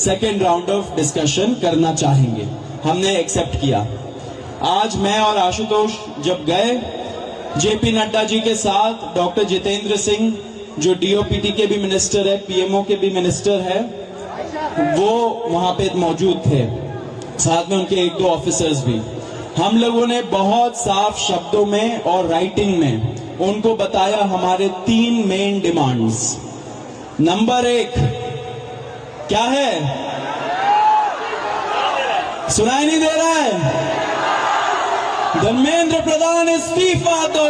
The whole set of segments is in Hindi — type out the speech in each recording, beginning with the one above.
सेकेंड राउंड ऑफ डिस्कशन करना चाहेंगे। हमने एक्सेप्ट किया। आज मैं और आशुतोष जब गए जेपी नड्डा जी के साथ, डॉक्टर जितेंद्र सिंह जो डीओपीटी के भी मिनिस्टर है, पीएमओ के भी मिनिस्टर है, वो वहां पे मौजूद थे, साथ में उनके एक दो ऑफिसर्स भी। हम लोगों ने बहुत साफ शब्दों में और राइटिंग में उनको बताया हमारे 3 मेन डिमांड्स। नंबर 1 क्या है? सुनाई नहीं दे रहा है? धर्मेंद्र प्रधान इस्तीफा दो।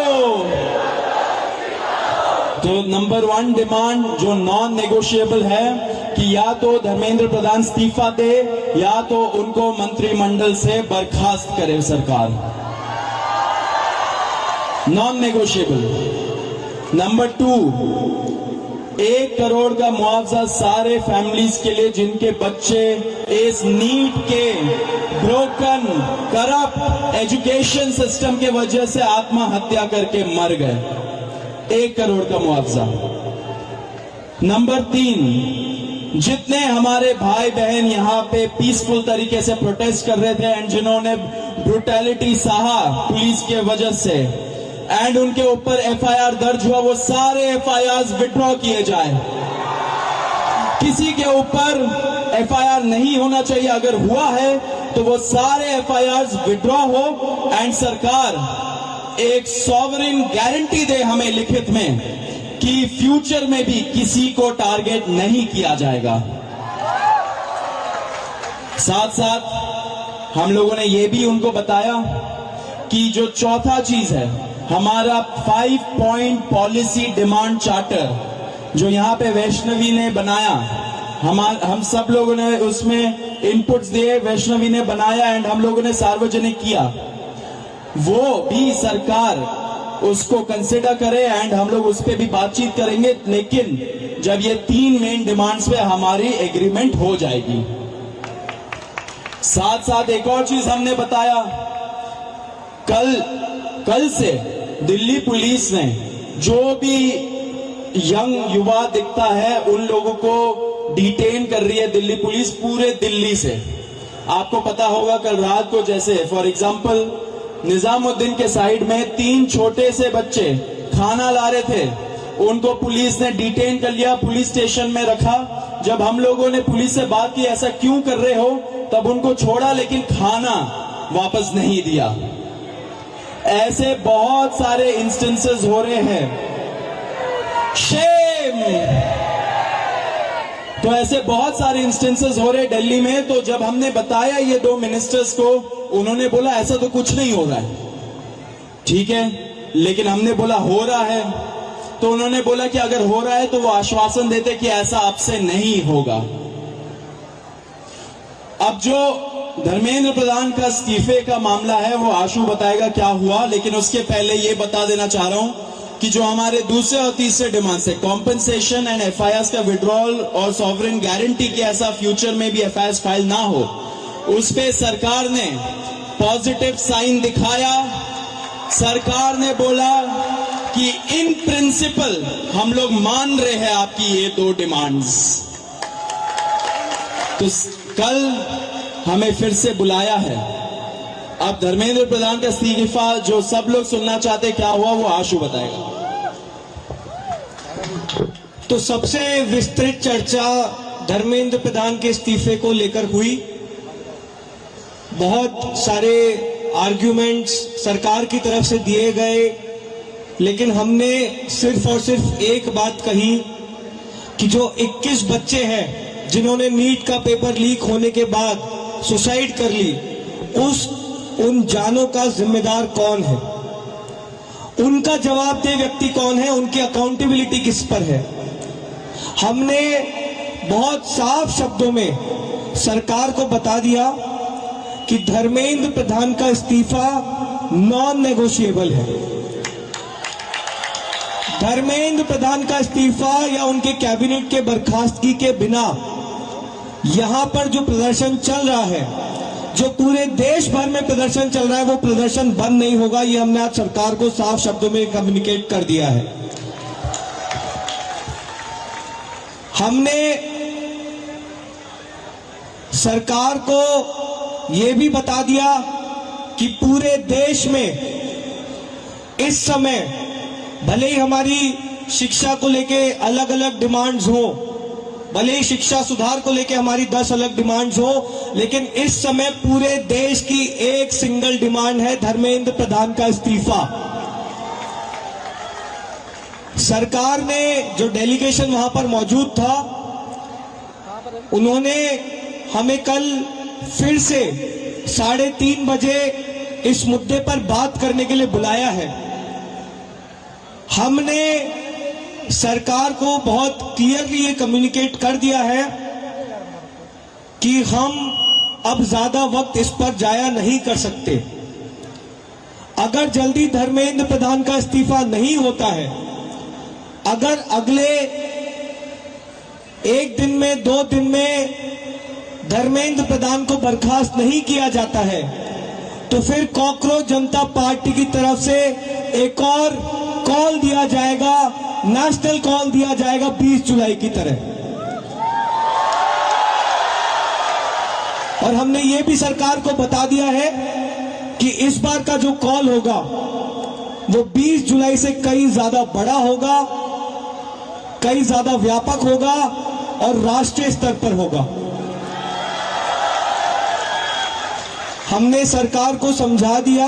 तो नंबर 1 डिमांड जो नॉन नेगोशिएबल है कि या तो धर्मेंद्र प्रधान इस्तीफा दे या तो उनको मंत्रिमंडल से बर्खास्त करे सरकार। Non negotiable. नंबर 2 1 करोड़ का मुआवजा सारे फैमिलीज के लिए जिनके बच्चे इस नीट के ब्रोकन करप्ट एजुकेशन सिस्टम के वजह से आत्महत्या करके मर गए। 1 करोड़ का मुआवजा। नंबर 3 जितने हमारे भाई बहन यहाँ पे पीसफुल तरीके से प्रोटेस्ट कर रहे थे एंड जिन्होंने ब्रुटैलिटी सहा पुलिस के वजह से एंड उनके ऊपर एफआईआर दर्ज हुआ, वो सारे एफआईआर विड्रॉ किए जाए। किसी के ऊपर एफआईआर नहीं होना चाहिए, अगर हुआ है तो वो सारे एफआईआर विड्रॉ हो एंड सरकार एक सॉवरेन गारंटी दे हमें लिखित में कि फ्यूचर में भी किसी को टारगेट नहीं किया जाएगा। साथ साथ हम लोगों ने ये भी उनको बताया कि जो चौथा चीज है हमारा 5 पॉइंट पॉलिसी डिमांड चार्टर जो यहाँ पे वैष्णवी ने बनाया, हम सब लोगों ने उसमें इनपुट्स दिए, वैष्णवी ने बनाया एंड हम लोगों ने सार्वजनिक किया, वो भी सरकार उसको कंसिडर करे एंड हम लोग उस पर भी बातचीत करेंगे, लेकिन जब ये 3 मेन डिमांड्स पे हमारी एग्रीमेंट हो जाएगी। साथ साथ एक और चीज हमने बताया, कल से दिल्ली पुलिस ने जो भी यंग युवा दिखता है उन लोगों को डिटेन कर रही है दिल्ली पुलिस पूरे दिल्ली से। आपको पता होगा कल रात को जैसे फॉर एग्जांपल निजामुद्दीन के साइड में 3 छोटे से बच्चे खाना ला रहे थे, उनको पुलिस ने डिटेन कर लिया, पुलिस स्टेशन में रखा। जब हम लोगों ने पुलिस से बात की ऐसा क्यों कर रहे हो, तब उनको छोड़ा लेकिन खाना वापस नहीं दिया। ऐसे बहुत सारे इंस्टेंसेस हो रहे हैं। शेम। तो ऐसे बहुत सारे इंस्टेंसेस हो रहे दिल्ली में। तो जब हमने बताया ये 2 मिनिस्टर्स को, उन्होंने बोला ऐसा तो कुछ नहीं हो रहा है। ठीक है, लेकिन हमने बोला हो रहा है, तो उन्होंने बोला कि अगर हो रहा है तो वो आश्वासन देते कि ऐसा आपसे नहीं होगा। अब जो धर्मेंद्र प्रधान का इस्तीफे का मामला है वो आशु बताएगा क्या हुआ, लेकिन उसके पहले ये बता देना चाह रहा हूं कि जो हमारे दूसरे और तीसरे डिमांड्स है, कॉम्पेंसेशन एंड एफआईआर का विड्रॉल और सॉवरेन गारंटी के ऐसा फ्यूचर में भी एफआईआर फाइल ना हो, उस पे सरकार ने पॉजिटिव साइन दिखाया। सरकार ने बोला कि इन प्रिंसिपल हम लोग मान रहे हैं आपकी ये 2 डिमांड्स। तो कल हमें फिर से बुलाया है। अब धर्मेंद्र प्रधान का इस्तीफा जो सब लोग सुनना चाहते क्या हुआ वो आशु बताएगा। तो सबसे विस्तृत चर्चा धर्मेंद्र प्रधान के इस्तीफे को लेकर हुई। बहुत सारे आर्ग्यूमेंट्स सरकार की तरफ से दिए गए, लेकिन हमने सिर्फ और सिर्फ एक बात कही कि जो 21 बच्चे हैं जिन्होंने नीट का पेपर लीक होने के बाद सुसाइड कर ली, उन जानों का जिम्मेदार कौन है, उनका जवाबदेह व्यक्ति कौन है, उनकी अकाउंटेबिलिटी किस पर है। हमने बहुत साफ शब्दों में सरकार को बता दिया कि धर्मेंद्र प्रधान का इस्तीफा नॉन नेगोशिएबल है। धर्मेंद्र प्रधान का इस्तीफा या उनके कैबिनेट के बर्खास्तगी के बिना यहां पर जो प्रदर्शन चल रहा है, जो पूरे देश भर में प्रदर्शन चल रहा है, वो प्रदर्शन बंद नहीं होगा। ये हमने आज सरकार को साफ शब्दों में कम्युनिकेट कर दिया है। हमने सरकार को ये भी बता दिया कि पूरे देश में इस समय भले ही हमारी शिक्षा को लेके अलग अलग डिमांड्स हो, भले ही शिक्षा सुधार को लेके हमारी 10 अलग डिमांड्स हो, लेकिन इस समय पूरे देश की एक सिंगल डिमांड है धर्मेंद्र प्रधान का इस्तीफा। सरकार ने जो डेलीगेशन वहां पर मौजूद था, उन्होंने हमें कल फिर से 3:30 बजे इस मुद्दे पर बात करने के लिए बुलाया है। हमने सरकार को बहुत क्लियरली ये कम्युनिकेट कर दिया है कि हम अब ज्यादा वक्त इस पर जाया नहीं कर सकते। अगर जल्दी धर्मेंद्र प्रधान का इस्तीफा नहीं होता है, अगर अगले 1 दिन में 2 दिन में धर्मेंद्र प्रधान को बर्खास्त नहीं किया जाता है, तो फिर कॉकरोच जनता पार्टी की तरफ से एक और कॉल दिया जाएगा, नेशनल कॉल दिया जाएगा 20 जुलाई की तरह। और हमने ये भी सरकार को बता दिया है कि इस बार का जो कॉल होगा वो 20 जुलाई से कई ज्यादा बड़ा होगा, कई ज्यादा व्यापक होगा और राष्ट्रीय स्तर पर होगा। हमने सरकार को समझा दिया,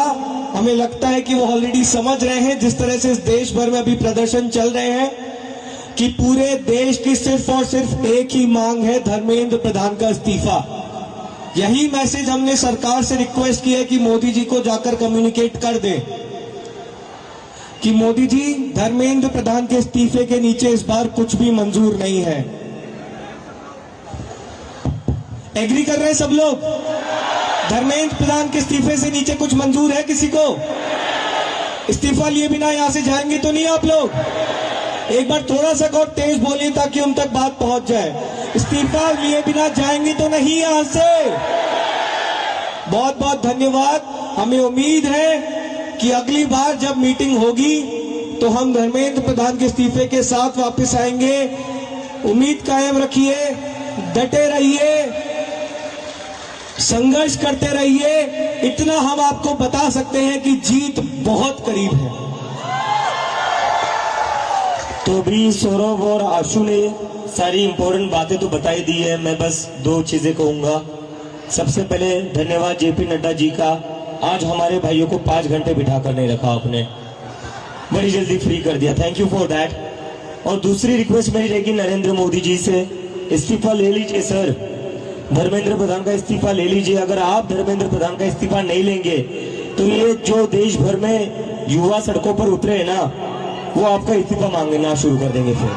हमें लगता है कि वो ऑलरेडी समझ रहे हैं, जिस तरह से इस देश भर में अभी प्रदर्शन चल रहे हैं, कि पूरे देश की सिर्फ और सिर्फ एक ही मांग है, धर्मेंद्र प्रधान का इस्तीफा। यही मैसेज हमने सरकार से रिक्वेस्ट की है कि मोदी जी को जाकर कम्युनिकेट कर दे कि मोदी जी, धर्मेंद्र प्रधान के इस्तीफे के नीचे इस बार कुछ भी मंजूर नहीं है। एग्री कर रहे हैं सब लोग? धर्मेंद्र प्रधान के इस्तीफे से नीचे कुछ मंजूर है किसी को? इस्तीफा लिए बिना यहां से जाएंगे तो नहीं आप लोग? एक बार थोड़ा सा और तेज बोलिए ताकि उन तक बात पहुंच जाए। इस्तीफा लिए बिना जाएंगे तो नहीं यहां से? बहुत बहुत धन्यवाद। हमें उम्मीद है कि अगली बार जब मीटिंग होगी तो हम धर्मेंद्र प्रधान के इस्तीफे के साथ वापस आएंगे। उम्मीद कायम रखिए, डटे रहिए, संघर्ष करते रहिए। इतना हम आपको बता सकते हैं कि जीत बहुत करीब है। तो भी सौरभ और आशु ने सारी इंपॉर्टेंट बातें तो बताई दी है। मैं बस 2 चीजें कहूंगा। सबसे पहले धन्यवाद जेपी नड्डा जी का, आज हमारे भाइयों को 5 घंटे बिठा कर नहीं रखा आपने, बड़ी जल्दी फ्री कर दिया, थैंक यू फॉर दैट। और दूसरी रिक्वेस्ट मेरी रहेगी नरेंद्र मोदी जी से, इस्तीफा ले लीजिए सर, धर्मेंद्र प्रधान का इस्तीफा ले लीजिए। अगर आप धर्मेंद्र प्रधान का इस्तीफा नहीं लेंगे तो ये जो देश भर में युवा सड़कों पर उतरे हैं ना, वो आपका इस्तीफा मांगना शुरू कर देंगे फिर।